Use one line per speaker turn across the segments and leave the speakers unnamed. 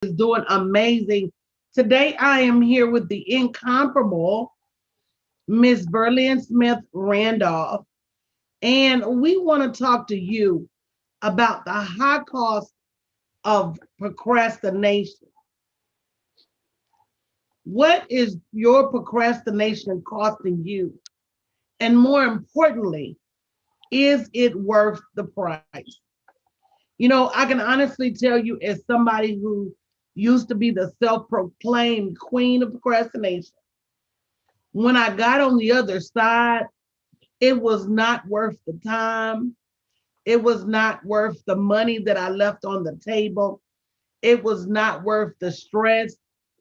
doing amazing. Today I am here with the incomparable Miss Berlin Smith Randolph, and we want to talk to you about the high cost of procrastination. What is your procrastination costing you? And more importantly, is it worth the price? I can honestly tell you, as somebody who used to be the self proclaimed queen of procrastination, when I got on the other side, it was not worth the time. It was not worth the money that I left on the table. It was not worth the stress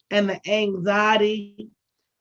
and the anxiety.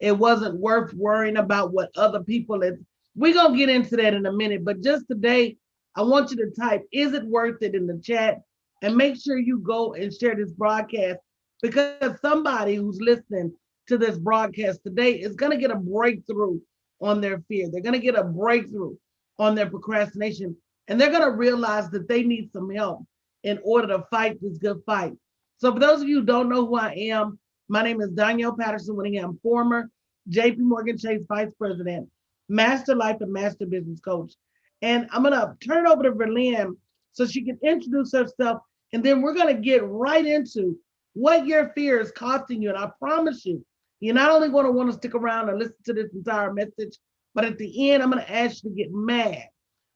It wasn't worth worrying about what other people is. We're going to get into that in a minute. But just today, I want you to type, is it worth it in the chat? And make sure you go and share this broadcast because somebody who's listening to this broadcast today is going to get a breakthrough on their fear. They're going to get a breakthrough on their procrastination. And they're going to realize that they need some help in order to fight this good fight. So for those of you who don't know who I am, my name is Danielle Patterson Winningham, former JP Morgan Chase Vice President, Master Life and Master Business Coach. And I'm going to turn it over to Verlin so she can introduce herself. And then we're going to get right into what your fear is costing you. And I promise you, you're not only going to want to stick around and listen to this entire message, but at the end, I'm going to ask you to get mad.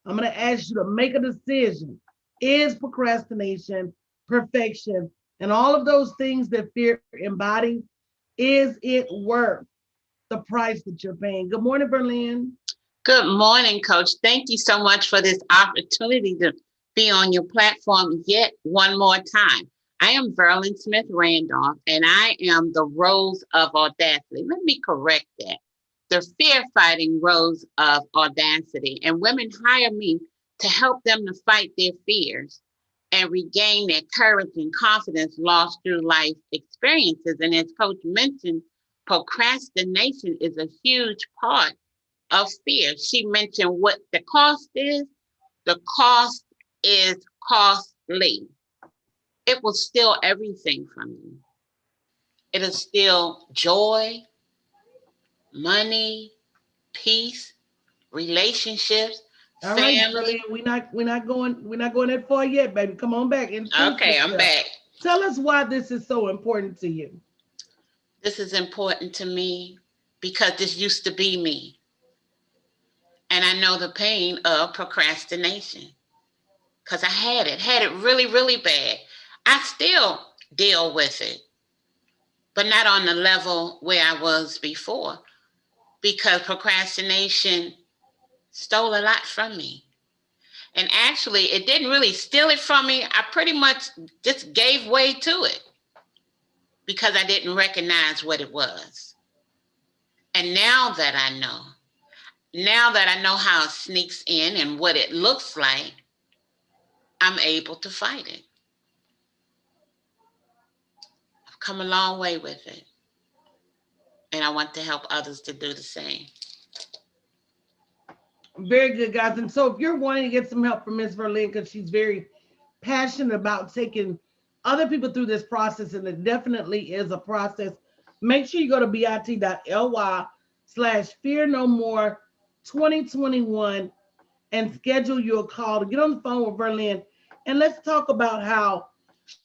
I'm going to ask you to make a decision. Is procrastination, perfection, and all of those things that fear embodies, is it worth the price that you're paying? Good morning, Berlin.
Good morning, Coach. Thank you so much for this opportunity to be on your platform yet one more time. I am Verlin Smith Randolph, and I am the Rose of Audacity. Let me correct that. The fear-fighting Rose of Audacity. And women hire me to help them to fight their fears and regain their courage and confidence lost through life experiences. And as Coach mentioned, procrastination is a huge part of fear. She mentioned what the cost is. The cost is costly. It will steal everything from you. It'll steal joy, money, peace, relationships,
All right,
family.
Berlin, we're not going that far yet, baby. Come on back. Introduce
Okay, I'm
yourself.
back.
Tell us why this is so important to you.
This is important to me because this used to be me. And I know the pain of procrastination because I had it really, really bad. I still deal with it, but not on the level where I was before because procrastination stole a lot from me. And actually, it didn't really steal it from me. I pretty much just gave way to it because I didn't recognize what it was. And now that I know how it sneaks in and what it looks like, I'm able to fight it. I've come a long way with it. And I want to help others to do the same.
Very good, guys. And so if you're wanting to get some help from Miss Verlin, because she's very passionate about taking other people through this process, and it definitely is a process, make sure you go to bit.ly/fear no more 2021 and schedule your call to get on the phone with Verlin. And let's talk about how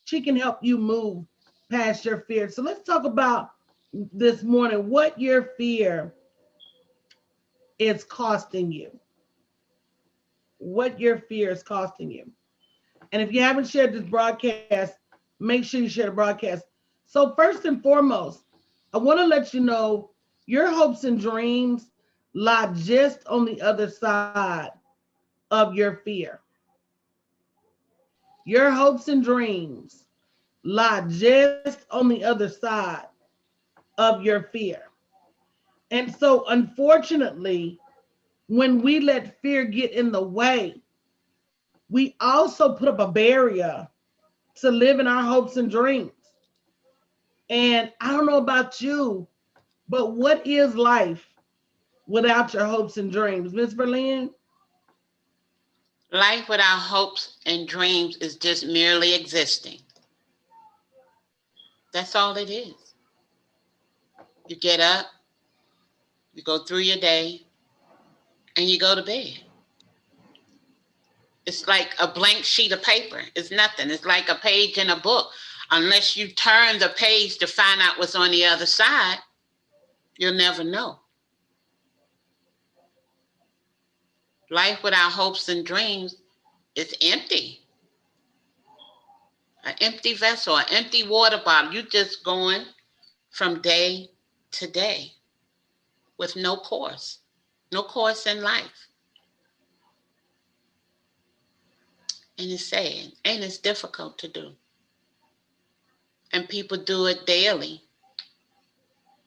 she can help you move past your fear. So let's talk about this morning what your fear is costing you. What your fear is costing you. And if you haven't shared this broadcast, make sure you share the broadcast. So, first and foremost, I want to let you know your hopes and dreams lie just on the other side of your fear. Your hopes and dreams lie just on the other side of your fear. And so, unfortunately, when we let fear get in the way, we also put up a barrier to live in our hopes and dreams. And I don't know about you, but what is life without your hopes and dreams? Miss Verlin?
Life without hopes and dreams is just merely existing. That's all it is. You get up, you go through your day, and you go to bed. It's like a blank sheet of paper. It's nothing. It's like a page in a book. Unless you turn the page to find out what's on the other side, you'll never know. Life without hopes and dreams is empty. An empty vessel, an empty water bottle. You just going from day to day with no course in life. And it's sad and it's difficult to do. And people do it daily,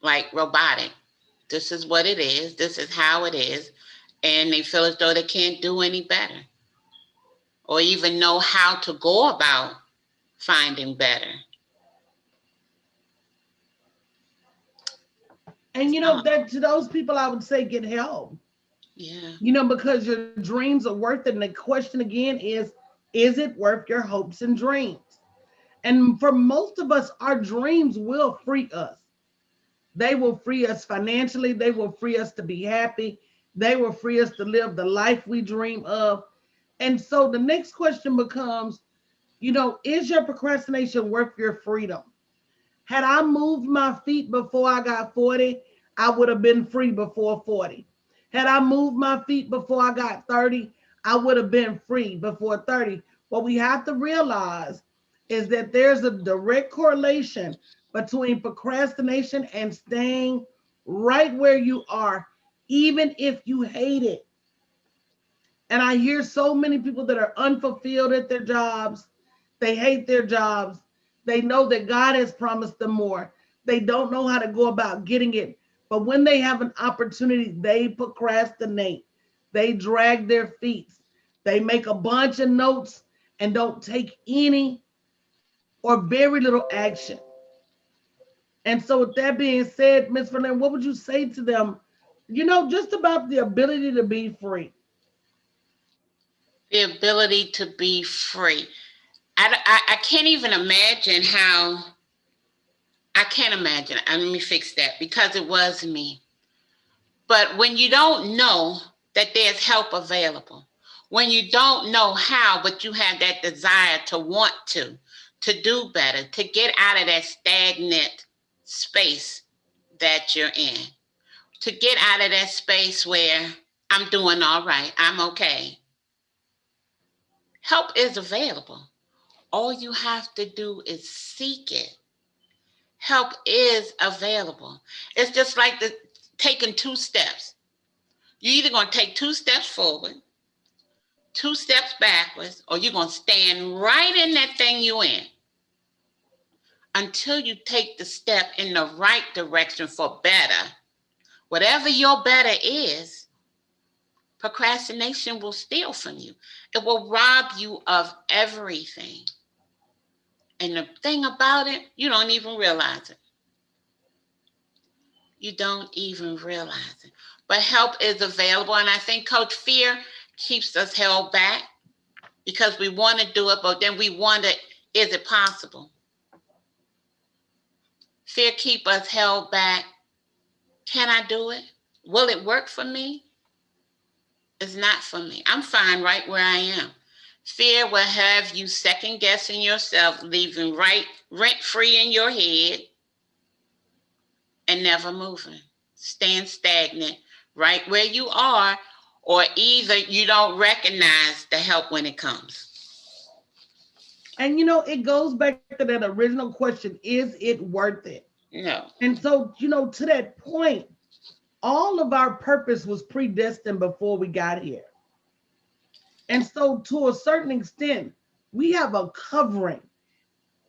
like robotic. This is what it is. This is how it is. And they feel as though they can't do any better or even know how to go about finding better.
And that to those people, I would say get help.
Yeah.
Because your dreams are worth it. And the question again is it worth your hopes and dreams? And for most of us, our dreams will free us. They will free us financially. They will free us to be happy. They will free us to live the life we dream of. And so the next question becomes, is your procrastination worth your freedom? Had I moved my feet before I got 40, I would have been free before 40. Had I moved my feet before I got 30, I would have been free before 30. What we have to realize is that there's a direct correlation between procrastination and staying right where you are, even if you hate it. And I hear so many people that are unfulfilled at their jobs. They hate their jobs. They know that God has promised them more. They don't know how to go about getting it. But when they have an opportunity, they procrastinate. They drag their feet. They make a bunch of notes and don't take any or very little action. And so with that being said, Ms. Verlaine, what would you say to them, just about the ability to be free?
The ability to be free. I can't even imagine how, I can't imagine. Let me fix that because it was me. But when you don't know that there's help available, when you don't know how, but you have that desire to want to do better, to get out of that stagnant space that you're in, to get out of that space where I'm doing all right, I'm okay. Help is available. All you have to do is seek it. Help is available. It's just like taking two steps. You're either going to take two steps forward, two steps backwards, or you're going to stand right in that thing you're in until you take the step in the right direction for better. Whatever your better is, procrastination will steal from you. It will rob you of everything. And the thing about it, you don't even realize it. You don't even realize it. But help is available. And I think, Coach, fear keeps us held back because we want to do it, but then we wonder, is it possible? Fear keeps us held back. Can I do it? Will it work for me? It's not for me. I'm fine right where I am. Fear will have you second guessing yourself, leaving right rent free in your head and never moving. Staying stagnant right where you are, or either you don't recognize the help when it comes.
And it goes back to that original question, is it worth it?
No.
And so, to that point, all of our purpose was predestined before we got here. And so to a certain extent, we have a covering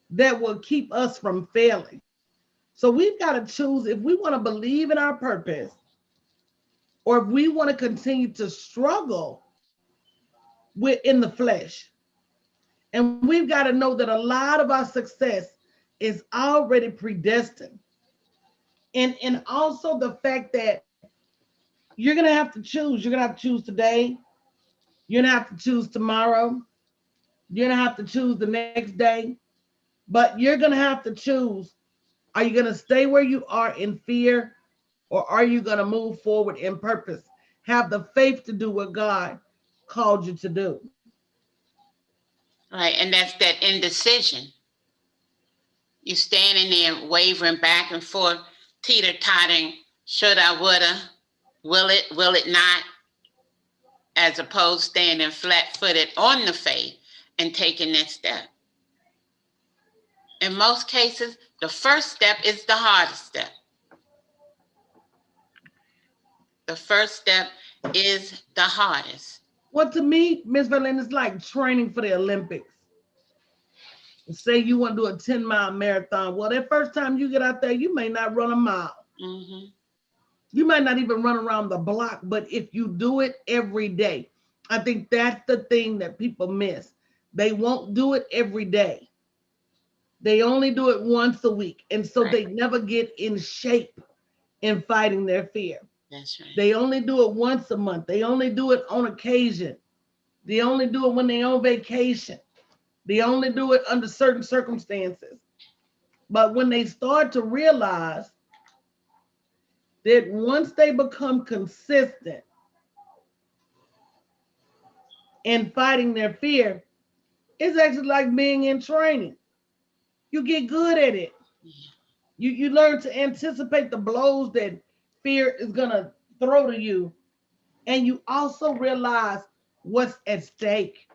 that will keep us from failing. So we've got to choose if we want to believe in our purpose or if we want to continue to struggle in the flesh. And we've got to know that a lot of our success is already predestined. And also the fact that you're going to have to choose. You're going to have to choose today. You're going to have to choose tomorrow. You're going to have to choose the next day. But you're going to have to choose Are you going to stay where you are in fear, or are you going to move forward in purpose? Have the faith to do what God called you to do.
Right. And that's that indecision. You standing there wavering back and forth, teeter totting, shoulda, woulda, will it not, as opposed to standing flat footed on the faith and taking that step. In most cases, the first step is the hardest step. The first step is the hardest.
Well, to me, Miss Verlin, it's like training for the Olympics. Say you want to do a 10-mile marathon. Well, that first time you get out there, you may not run a mile.
Mm-hmm.
You might not even run around the block, but if you do it every day, I think that's the thing that people miss. They won't do it every day. They only do it once a week. And so
Right.
they never get in shape in fighting their fear.
That's right.
They only do it once a month. They only do it on occasion. They only do it when they're on vacation. They only do it under certain circumstances. But when they start to realize that once they become consistent in fighting their fear, it's actually like being in training. You get good at it.
Yeah.
You learn to anticipate the blows that fear is gonna throw to you, and you also realize what's at stake.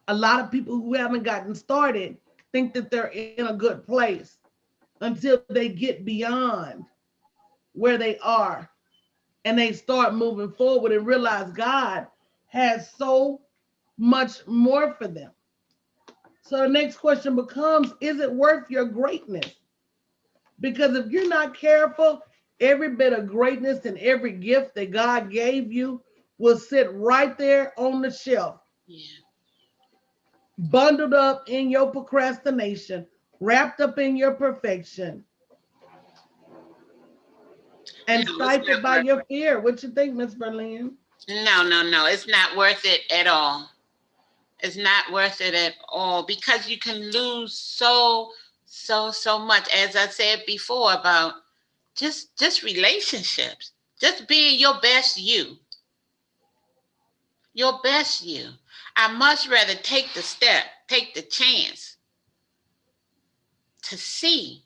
A lot of people who haven't gotten started think that they're in a good place until they get beyond where they are and they start moving forward and realize God has so much more for them. So the next question becomes, is it worth your greatness? Because if you're not careful, every bit of greatness and every gift that God gave you will sit right there on the shelf,
Yeah.
bundled up in your procrastination, wrapped up in your perfection,
No,
and
it's
stifled
not
by
worth
your fear. What you think, Miss Berlin?
it. No. It's not worth it at all. It's not worth it at all because you can lose so much. As I said before about just relationships, just being your best you, your best you. I much rather take the step, take the chance to see,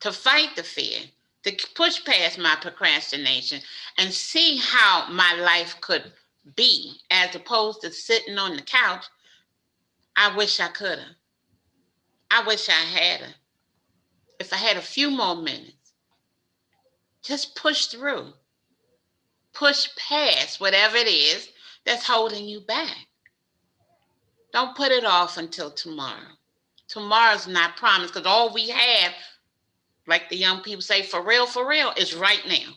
to fight the fear, to push past my procrastination and see how my life could be as opposed to sitting on the couch. I wish I could have. I wish I had her. If I had a few more minutes, just push through, push past whatever it is that's holding you back. Don't put it off until tomorrow. Tomorrow's not promised because all we have, like the young people say, for real, is right now.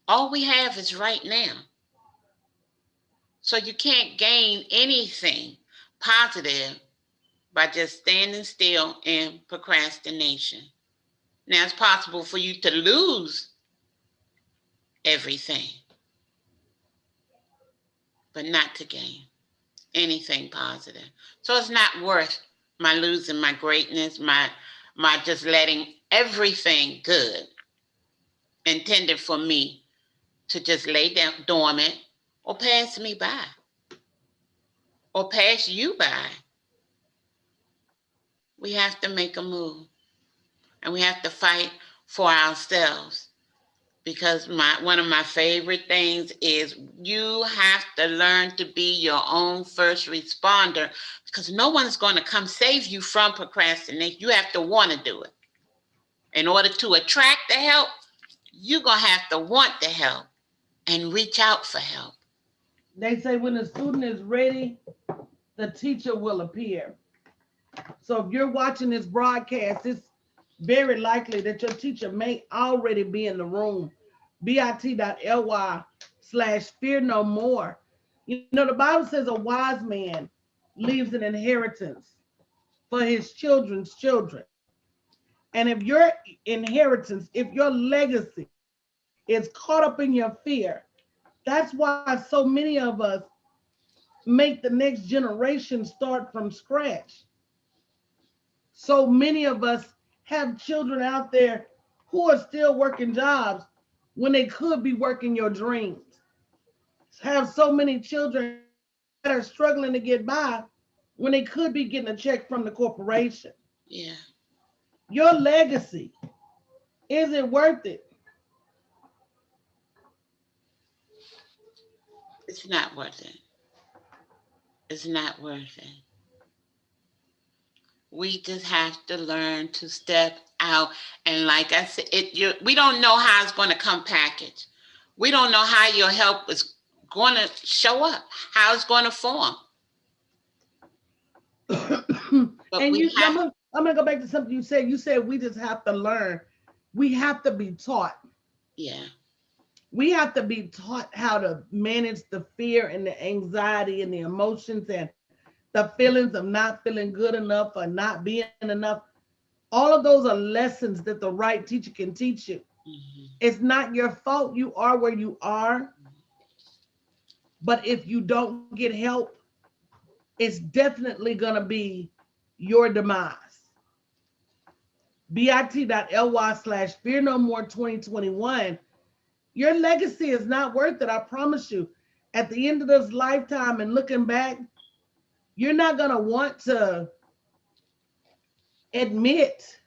All we have is right now. So you can't gain anything positive by just standing still in procrastination. Now it's possible for you to lose everything, but not to gain anything positive. So it's not worth my losing my greatness, my just letting everything good intended for me to just lay down dormant or pass me by or pass you by. We have to make a move and we have to fight for ourselves because one of my favorite things is you have to learn to be your own first responder because no one's going to come save you from procrastination. You have to want to do it. In order to attract the help, you're going to have to want the help and reach out for help.
They say when the student is ready, the teacher will appear. So if you're watching this broadcast, it's very likely that your teacher may already be in the room. bit.ly/fear no more. You know, the Bible says a wise man leaves an inheritance for his children's children. And if your inheritance, if your legacy is caught up in your fear, that's why so many of us make the next generation start from scratch. So many of us have children out there who are still working jobs when they could be working your dreams. Have so many children that are struggling to get by when they could be getting a check from the corporation.
Yeah.
Your legacy, is it worth it?
It's not worth it. It's not worth it. We just have to learn to step out. And like I said, we don't know how it's going to come packaged. We don't know how your help is going to show up, how it's going to form. But
And
we
you,
have,
I'm gonna go back to something you said. You said we just have to learn. We have to be taught.
yeah,
We have to be taught how to manage the fear and the anxiety and the emotions and the feelings of not feeling good enough or not being enough. All of those are lessons that the right teacher can teach you.
hmm,
It's not your fault you are where you are, but if you don't get help, it's definitely going to be your demise. bit.ly/fear no more 2021. Your legacy is not worth it, I promise you. At the end of this lifetime and looking back, you're not going to want to admit,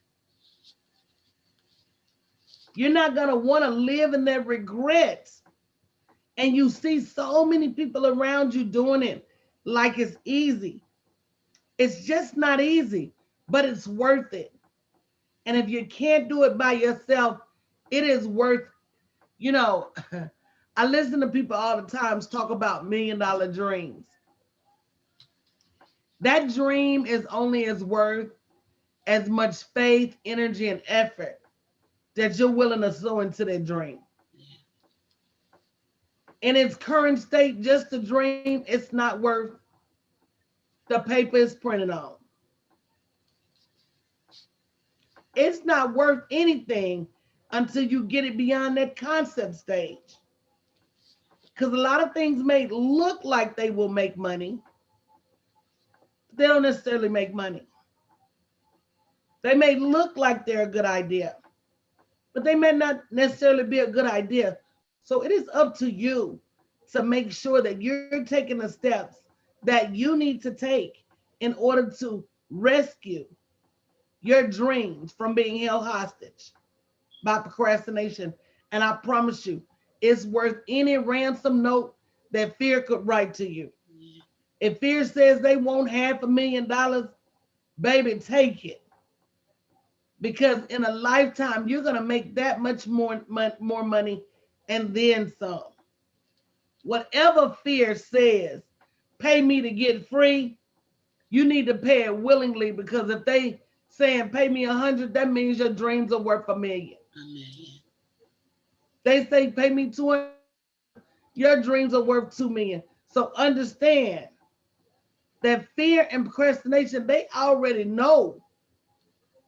you're not going to want to live in that regret. And you see so many people around you doing it like it's easy. It's just not easy, but it's worth it. And if you can't do it by yourself, it is worth, you know, I listen to people all the times talk about $1 million dreams. That dream is only as worth as much faith, energy, and effort that you're willing to sow into that dream. In its current state, just the dream, it's not worth the paper it's printed on. It's not worth anything until you get it beyond that concept stage. Because a lot of things may look like they will make money, but they don't necessarily make money. They may look like they're a good idea, but they may not necessarily be a good idea. So it is up to you to make sure that you're taking the steps that you need to take in order to rescue your dreams from being held hostage by procrastination. And I promise you, it's worth any ransom note that fear could write to you. If fear says they want $500,000, baby, take it. Because in a lifetime, you're going to make that much more money and then some. Whatever fear says, pay me to get free, you need to pay it willingly, because if they saying pay me 100, that means your dreams are worth 1 million. They say pay me 200, your dreams are worth 2 million. So understand that fear and procrastination, they already know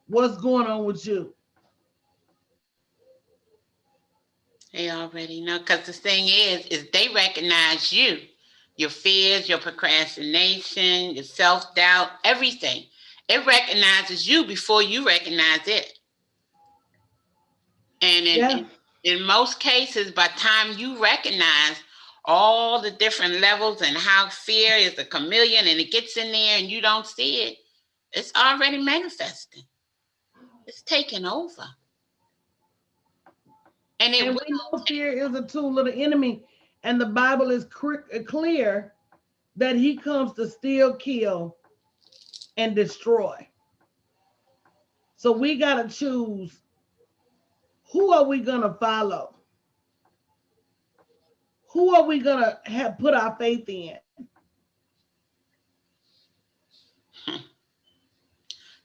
what's going on with you.
they already know. Because the thing is they recognize you, your fears, your procrastination, your self-doubt, everything. It recognizes you before you recognize it. And
Yeah.
in most cases, by the time you recognize all the different levels and how fear is a chameleon and it gets in there and you don't see it, it's already manifesting. It's taking over. And it
And we
will
know
take
fear is a tool of the enemy. And the Bible is clear that he comes to steal, kill, and destroy. So we got to choose, who are we going to follow? Who are we going to have put our faith in?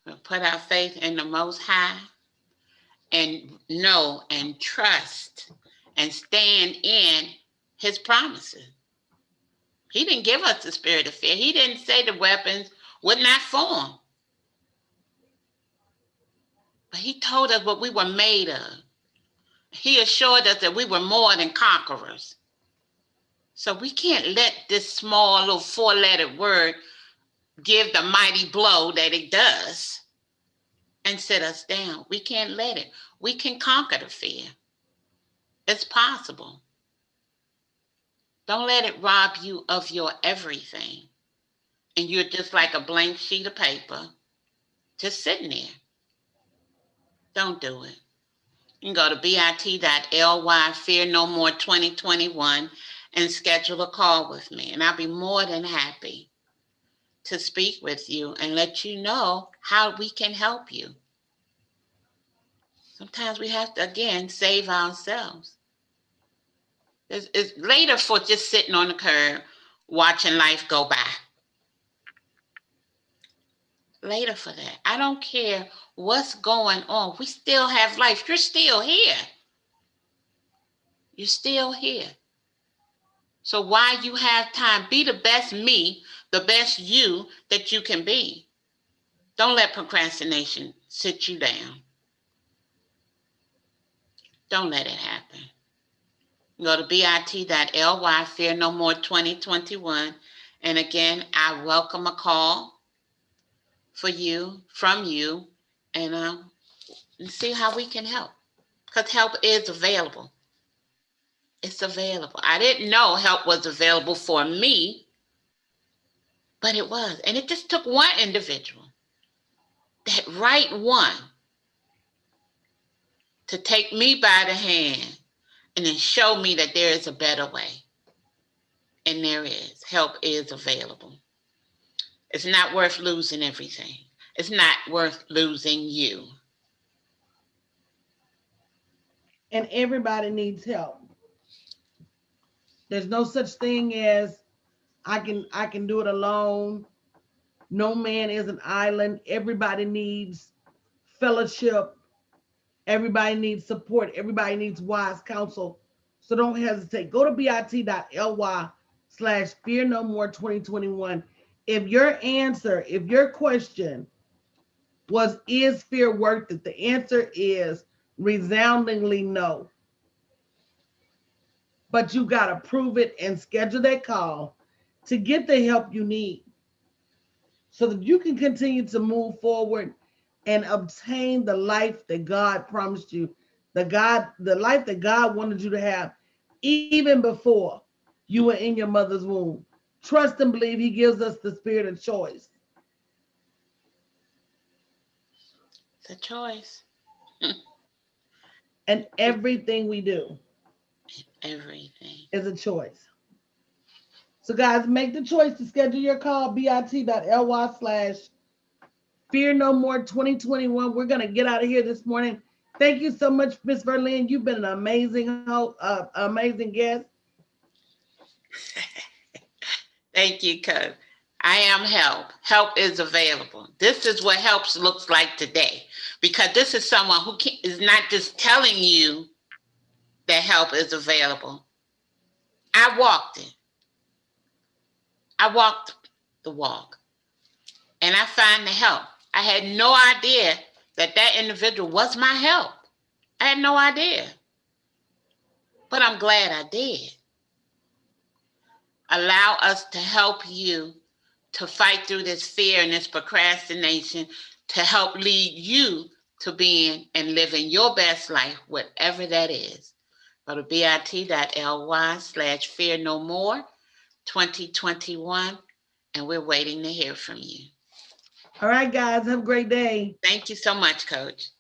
we'll put our faith in the Most High and know and trust and stand in His promises. He didn't give us the spirit of fear. He didn't say the weapons would not form. But He told us what we were made of. He assured us that we were more than conquerors. So we can't let this small little four-letter word give the mighty blow that it does. and sit us down. We can't let it. We can conquer the fear. It's possible. Don't let it rob you of your everything. And you're just like a blank sheet of paper, just sitting there. Don't do it. You can go to bit.ly, Fear No More 2021, and schedule a call with me. And I'll be more than happy to speak with you and let you know how we can help you. Sometimes we have to, again, save ourselves. It's later for just sitting on the curb watching life go by. Later for that. I don't care what's going on. We still have life. You're still here. You're still here. So while you have time, be the best me, the best you that you can be. Don't let procrastination sit you down. Don't let it happen. Go to bit.ly, Fear No More 2021. And again, I welcome a call for you, from you, and see how we can help. Because help is available. It's available. I didn't know help was available for me, but it was. And it just took one individual, that right one, to take me by the hand and then show me that there is a better way. And there is. Help is available. It's not worth losing everything. It's not worth losing you.
And everybody needs help. There's no such thing as I can do it alone. No man is an island. Everybody needs fellowship. Everybody needs support. Everybody needs wise counsel. So don't hesitate. Go to bit.ly/Fear No More 2021. If your question was, is fear worth it? The answer is resoundingly no. But you got to prove it and schedule that call to get the help you need so that you can continue to move forward and obtain the life that God promised you, the life that God wanted you to have even before you were in your mother's womb. Trust and believe he gives us the spirit of choice.
It's a choice.
And everything we do
Everything.
is a choice. So guys, make the choice to schedule your call, bit.ly/Fear No More 2021. We're going to get out of here this morning. Thank you so much, Miss Verlin. You've been an amazing guest.
Thank you, Coach. I am help. Help is available. This is what helps looks like today. Because this is someone who is not just telling you that help is available. I walked it. I walked the walk. And I find the help. I had no idea that that individual was my help. I had no idea. But I'm glad I did. Allow us to help you to fight through this fear and this procrastination, to help lead you to being and living your best life, whatever that is. Go to bit.ly/Fear No More 2021, and we're waiting to hear from you.
All right, guys, have a great day.
Thank you so much, Coach.